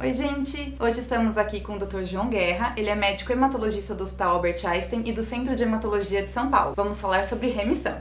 Oi, gente! Hoje estamos aqui com o Dr. João Guerra. Ele é médico hematologista do Hospital Albert Einstein e do Centro de Hematologia de São Paulo. Vamos falar sobre remissão.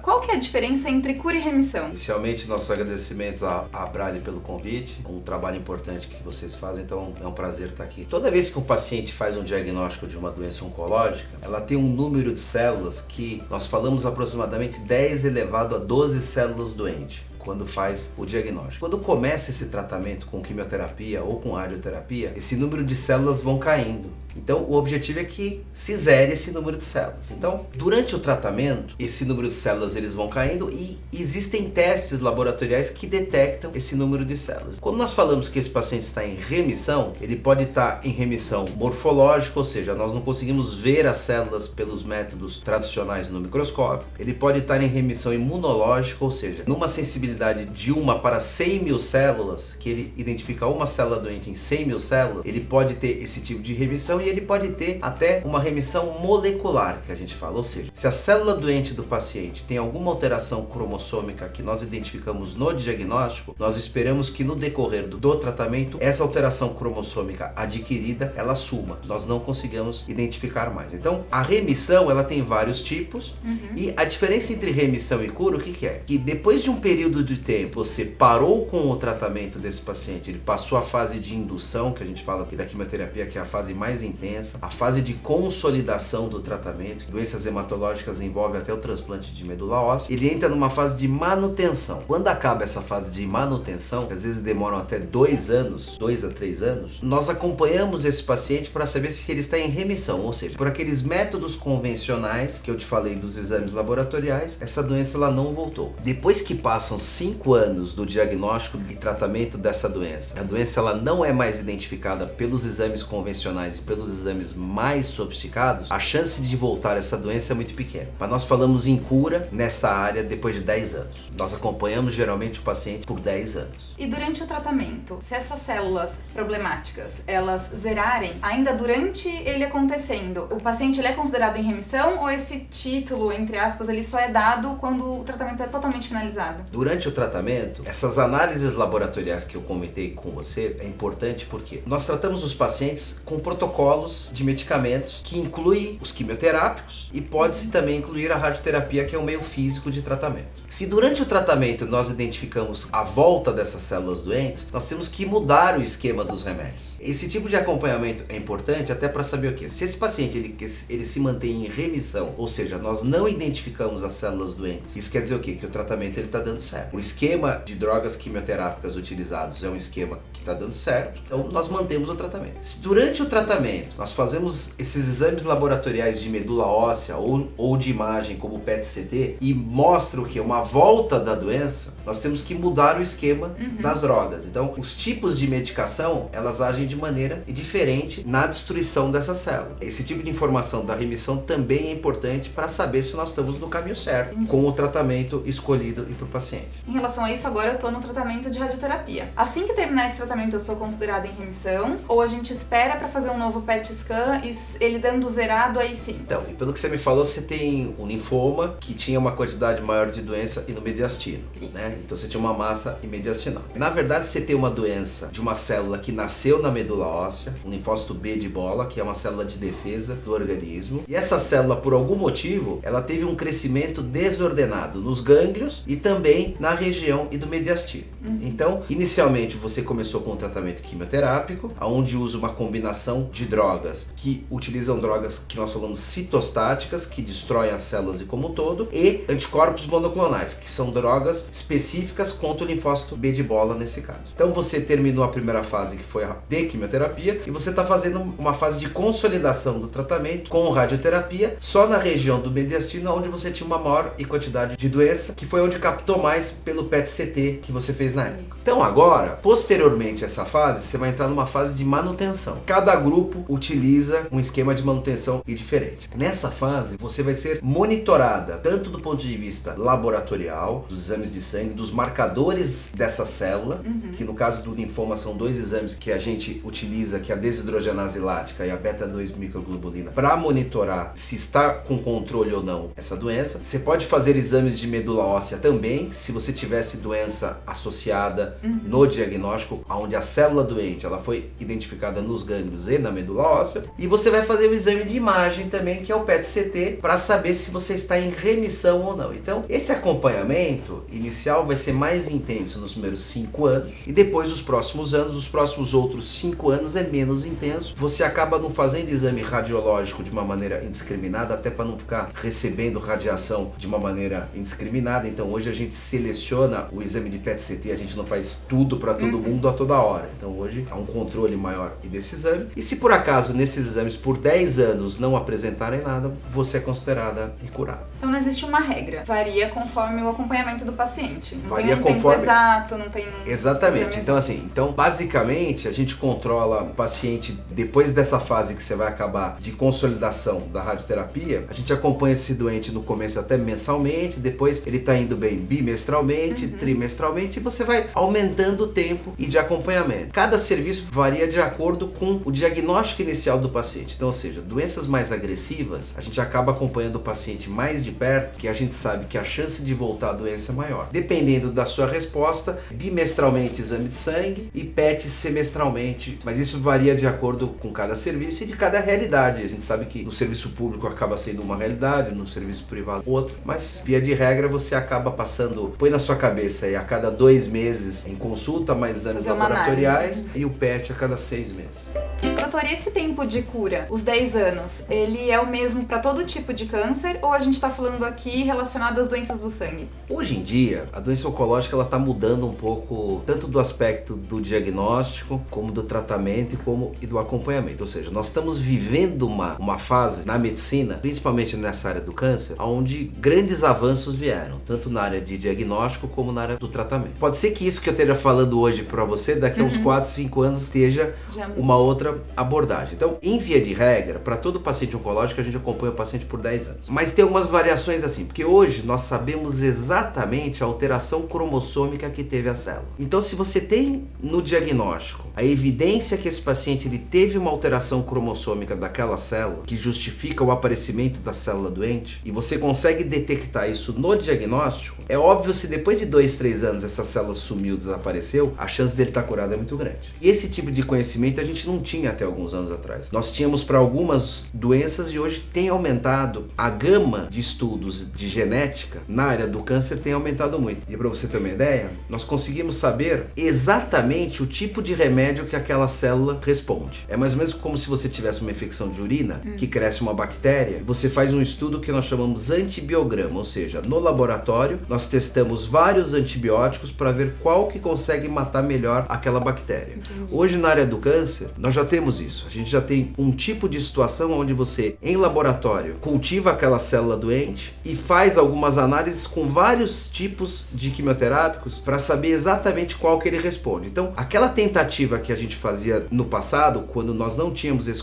Qual que é a diferença entre cura e remissão? Inicialmente, nossos agradecimentos à Brale pelo convite, um trabalho importante que vocês fazem, então é um prazer estar aqui. Toda vez que um paciente faz um diagnóstico de uma doença oncológica, ela tem um número de células que nós falamos aproximadamente 10 elevado a 12 células doentes quando faz o diagnóstico. Quando começa esse tratamento com quimioterapia ou com radioterapia, esse número de células vão caindo. Então, o objetivo é que se zere esse número de células. Então, durante o tratamento, esse número de células eles vão caindo e existem testes laboratoriais que detectam esse número de células. Quando nós falamos que esse paciente está em remissão, ele pode estar em remissão morfológica, ou seja, nós não conseguimos ver as células pelos métodos tradicionais no microscópio. Ele pode estar em remissão imunológica, ou seja, numa sensibilidade de 1 para 100 mil células, que ele identifica uma célula doente em 100 mil células, ele pode ter esse tipo de remissão e ele pode ter até uma remissão molecular, que a gente fala, ou seja, se a célula doente do paciente tem alguma alteração cromossômica que nós identificamos no diagnóstico, nós esperamos que no decorrer do tratamento, essa alteração cromossômica adquirida, ela suma. Nós não conseguimos identificar mais. Então, a remissão, ela tem vários tipos e a diferença entre remissão e cura, o que é? Que depois de um período de tempo, você parou com o tratamento desse paciente, ele passou a fase de indução, que a gente fala aqui da quimioterapia, que é a fase mais intensa, a fase de consolidação do tratamento, doenças hematológicas envolvem até o transplante de medula óssea, ele entra numa fase de manutenção. Quando acaba essa fase de manutenção, que às vezes demoram até 2 anos, 2 a 3 anos, nós acompanhamos esse paciente para saber se ele está em remissão, ou seja, por aqueles métodos convencionais que eu te falei dos exames laboratoriais, essa doença ela não voltou. Depois que passam 5 anos do diagnóstico e tratamento dessa doença, a doença ela não é mais identificada pelos exames convencionais e pelos exames mais sofisticados, a chance de voltar essa doença é muito pequena. Mas nós falamos em cura nessa área depois de 10 anos. Nós acompanhamos geralmente o paciente por 10 anos. E durante o tratamento, se essas células problemáticas, elas zerarem, ainda durante ele acontecendo, o paciente ele é considerado em remissão ou esse título, entre aspas, ele só é dado quando o tratamento é totalmente finalizado? Durante o tratamento, essas análises laboratoriais que eu comentei com você é importante porque nós tratamos os pacientes com protocolos de medicamentos que incluem os quimioterápicos e pode-se também incluir a radioterapia, que é o meio físico de tratamento. Se durante o tratamento nós identificamos a volta dessas células doentes, nós temos que mudar o esquema dos remédios. Esse tipo de acompanhamento é importante até para saber o que? Se esse paciente ele se mantém em remissão, ou seja, nós não identificamos as células doentes, isso quer dizer o quê? Que o tratamento está dando certo. O esquema de drogas quimioterápicas utilizados é um esquema que está dando certo, então nós mantemos o tratamento. Se durante o tratamento nós fazemos esses exames laboratoriais de medula óssea ou de imagem como o PET-CT e mostra o que? Uma volta da doença, nós temos que mudar o esquema das drogas. Então, os tipos de medicação, elas agem de maneira diferente na destruição dessa célula. Esse tipo de informação da remissão também é importante para saber se nós estamos no caminho certo com o tratamento escolhido e para o paciente. Em relação a isso, agora eu estou no tratamento de radioterapia. Assim que terminar esse tratamento, eu sou considerada em remissão ou a gente espera para fazer um novo PET scan e ele dando zerado aí sim? Então, e pelo que você me falou, você tem um linfoma que tinha uma quantidade maior de doença e no mediastino, né? Então você tinha uma massa mediastinal. Na verdade, você tem uma doença de uma célula que nasceu na medula óssea, um linfócito B de bola, que é uma célula de defesa do organismo. E essa célula, por algum motivo, ela teve um crescimento desordenado nos gânglios e também na região e do mediastino. Então, inicialmente você começou com um tratamento quimioterápico, onde usa uma combinação de drogas que utilizam drogas que nós falamos citostáticas, que destroem as células e como um todo, e anticorpos monoclonais, que são drogas específicas contra o linfócito B de bola nesse caso. Então você terminou a primeira fase, que foi a de quimioterapia, e você está fazendo uma fase de consolidação do tratamento com radioterapia só na região do mediastino, onde você tinha uma maior quantidade de doença, que foi onde captou mais pelo PET-CT que você fez na época. Então agora, posteriormente a essa fase, você vai entrar numa fase de manutenção. Cada grupo utiliza um esquema de manutenção diferente. Nessa fase, você vai ser monitorada, tanto do ponto de vista laboratorial, dos exames de sangue, dos marcadores dessa célula, que no caso do linfoma são 2 exames que a gente gente utiliza, que é a desidrogenase lática e a beta-2-microglobulina, para monitorar se está com controle ou não essa doença. Você pode fazer exames de medula óssea também, se você tivesse doença associada no diagnóstico, onde a célula doente ela foi identificada nos gânglios e na medula óssea. E você vai fazer o exame de imagem também, que é o PET-CT, para saber se você está em remissão ou não. Então, esse acompanhamento inicial vai ser mais intenso nos primeiros 5 anos, e depois os próximos anos, os próximos outros 5 anos é menos intenso. Você acaba não fazendo exame radiológico de uma maneira indiscriminada, até para não ficar recebendo radiação de uma maneira indiscriminada. Então hoje a gente seleciona o exame de PET-CT, a gente não faz tudo para todo mundo a toda hora. Então hoje há um controle maior desse exame. E se por acaso nesses exames por 10 anos não apresentarem nada, você é considerada curada. Então não existe uma regra, varia conforme o acompanhamento do paciente. Não Varia tem um conforme... tempo exato, não tem Exatamente. Então basicamente a gente controla o paciente depois dessa fase que você vai acabar de consolidação da radioterapia. A gente acompanha esse doente no começo até mensalmente, depois ele está indo bem bimestralmente, trimestralmente, e você vai aumentando o tempo e de acompanhamento. Cada serviço varia de acordo com o diagnóstico inicial do paciente. Então, ou seja, doenças mais agressivas, a gente acaba acompanhando o paciente mais de perto, que a gente sabe que a chance de voltar à doença é maior. Dependendo da sua resposta, bimestralmente exame de sangue e PET semestralmente, mas isso varia de acordo com cada serviço e de cada realidade. A gente sabe que no serviço público acaba sendo uma realidade, no serviço privado outra, mas via de regra você acaba passando, põe na sua cabeça aí, a cada 2 meses em consulta, mais exames laboratoriais, e o PET a cada 6 meses. Doutor, e esse tempo de cura, os 10 anos, ele é o mesmo para todo tipo de câncer ou a gente está falando aqui relacionado às doenças do sangue? Hoje em dia, a doença oncológica ela está mudando um pouco, tanto do aspecto do diagnóstico, como do tratamento e do acompanhamento. Ou seja, nós estamos vivendo uma fase na medicina, principalmente nessa área do câncer, onde grandes avanços vieram, tanto na área de diagnóstico como na área do tratamento. Pode ser que isso que eu esteja falando hoje para você, daqui a uns 4, 5 anos, esteja uma outra abordagem. Então, em via de regra, para todo paciente oncológico, a gente acompanha o paciente por 10 anos. Mas tem algumas variações assim, porque hoje nós sabemos exatamente a alteração cromossômica que teve a célula. Então, se você tem no diagnóstico a evidência que esse paciente ele teve uma alteração cromossômica daquela célula, que justifica o aparecimento da célula doente, e você consegue detectar isso no diagnóstico, é óbvio se depois de 2, 3 anos essa célula sumiu, desapareceu, a chance dele estar curado é muito grande. E esse tipo de conhecimento a gente não tinha até alguns anos atrás. Nós tínhamos para algumas doenças e hoje tem aumentado a gama de estudos de genética na área do câncer, tem aumentado muito. E para você ter uma ideia, nós conseguimos saber exatamente o tipo de remédio que aquela célula responde. É mais ou menos como se você tivesse uma infecção de urina, que cresce uma bactéria, você faz um estudo que nós chamamos antibiograma, ou seja, no laboratório nós testamos vários antibióticos para ver qual que consegue matar melhor aquela bactéria. Hoje na área do câncer, nós já temos isso. A gente já tem um tipo de situação onde você, em laboratório, cultiva aquela célula doente e faz algumas análises com vários tipos de quimioterápicos para saber exatamente qual que ele responde. Então, aquela tentativa que a gente fazia no passado, quando nós não tínhamos esse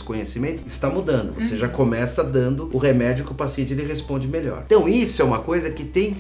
conhecimento, está mudando. Você já começa dando o remédio que o paciente ele responde melhor. Então, isso é uma coisa que tem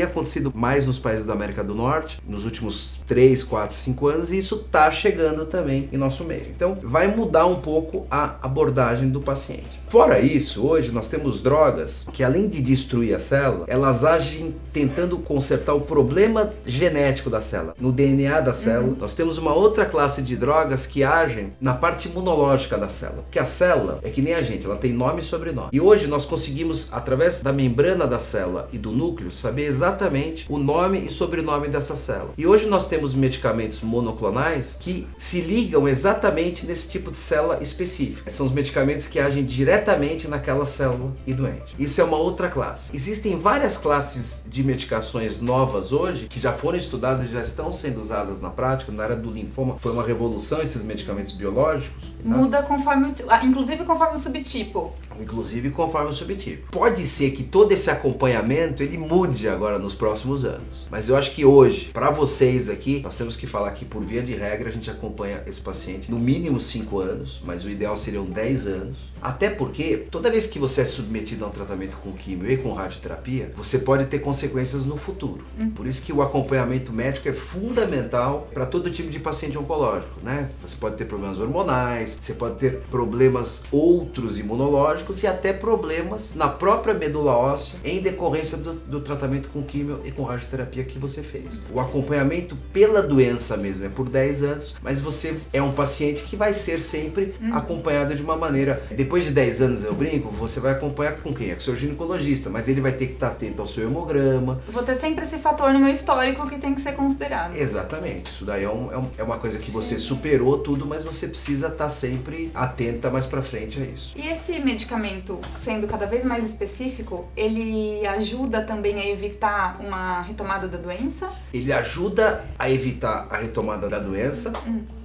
acontecido mais nos países da América do Norte, nos últimos 3, 4, 5 anos, e isso está chegando também em nosso meio. Então, vai mudar um pouco a abordagem do paciente. Fora isso, hoje nós temos drogas que, além de destruir a célula, elas agem tentando consertar o problema genético da célula, no DNA da célula. Nós temos uma outra classe de drogas que agem na parte imunológica da célula, porque a célula é que nem a gente, ela tem nome e sobrenome. E hoje nós conseguimos, através da membrana da célula e do núcleo, saber exatamente o nome e sobrenome dessa célula. E hoje nós temos medicamentos monoclonais que se ligam exatamente nesse tipo de célula específica. São os medicamentos que agem diretamente naquela célula e doente. Isso é uma outra classe. Existem várias classes de medicações novas hoje que já foram estudadas e já estão sendo usadas na prática. Na área do linfoma foi uma revolução esses medicamentos biológicos. Muda conforme, inclusive conforme o subtipo. Inclusive conforme o subtipo. Pode ser que todo esse acompanhamento ele mude agora nos próximos anos. Mas eu acho que hoje, para vocês aqui, nós temos que falar que por via de regra a gente acompanha esse paciente no mínimo 5 anos, mas o ideal seriam 10 anos, Até porque toda vez que você é submetido a um tratamento com químio e com radioterapia, você pode ter consequências no futuro. Por isso que o acompanhamento médico é fundamental para todo tipo de paciente oncológico, né? Você pode ter problemas hormonais, você pode ter problemas outros imunológicos e até problemas na própria medula óssea em decorrência do tratamento com químio e com radioterapia que você fez. O acompanhamento pela doença mesmo é por 10 anos, mas você é um paciente que vai ser sempre acompanhado de uma maneira... Depois de 10 anos, eu brinco, você vai acompanhar com quem? É com o seu ginecologista, mas ele vai ter que estar atento ao seu hemograma. Vou ter sempre esse fator no meu histórico que tem que ser considerado. Exatamente. Isso daí é uma coisa que você superou tudo, mas você precisa estar sempre atenta mais pra frente a isso. E esse medicamento, sendo cada vez mais específico, ele ajuda também a evitar uma retomada da doença? Ele ajuda a evitar a retomada da doença.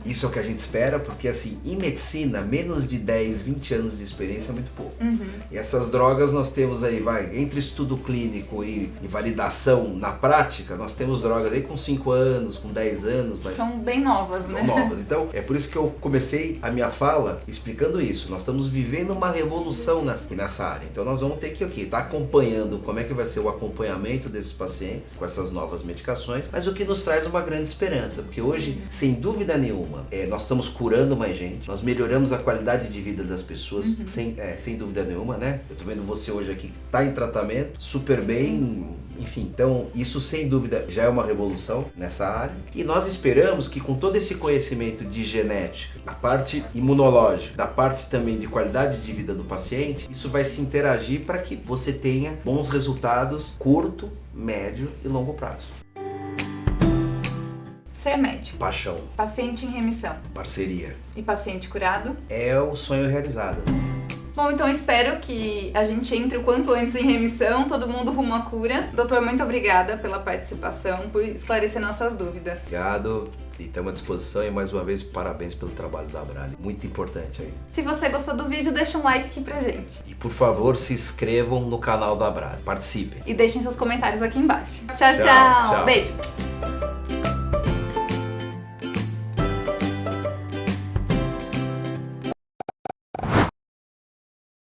Isso é o que a gente espera, porque assim, em medicina, menos de 10, 20 anos de experiência é muito pouco. E essas drogas nós temos aí, entre estudo clínico e validação na prática, nós temos drogas aí com 5 anos, com 10 anos. Mas são bem novas, né? São novas. Então, é por isso que eu comecei a minha fala explicando isso. Nós estamos vivendo uma revolução nessa área. Então, nós vamos ter que estar acompanhando como é que vai ser o acompanhamento desses pacientes com essas novas medicações, mas o que nos traz uma grande esperança, porque hoje, sem dúvida nenhuma, nós estamos curando mais gente, nós melhoramos a qualidade de vida das pessoas, sem dúvida nenhuma, né? Eu tô vendo você hoje aqui que tá em tratamento, super bem, enfim. Então, isso sem dúvida já é uma revolução nessa área. E nós esperamos que com todo esse conhecimento de genética, da parte imunológica, da parte também de qualidade de vida do paciente, isso vai se interagir para que você tenha bons resultados curto, médio e longo prazo. Ser médico. Paixão. Paciente em remissão. Parceria. E paciente curado? É o sonho realizado. Bom, então espero que a gente entre o quanto antes em remissão, todo mundo rumo à cura. Doutor, muito obrigada pela participação, por esclarecer nossas dúvidas. Obrigado. E estamos à disposição e mais uma vez parabéns pelo trabalho da Abrale. Muito importante aí. Se você gostou do vídeo, deixa um like aqui pra gente. E por favor, se inscrevam no canal da Abrale. Participem. E deixem seus comentários aqui embaixo. Tchau, tchau. Beijo.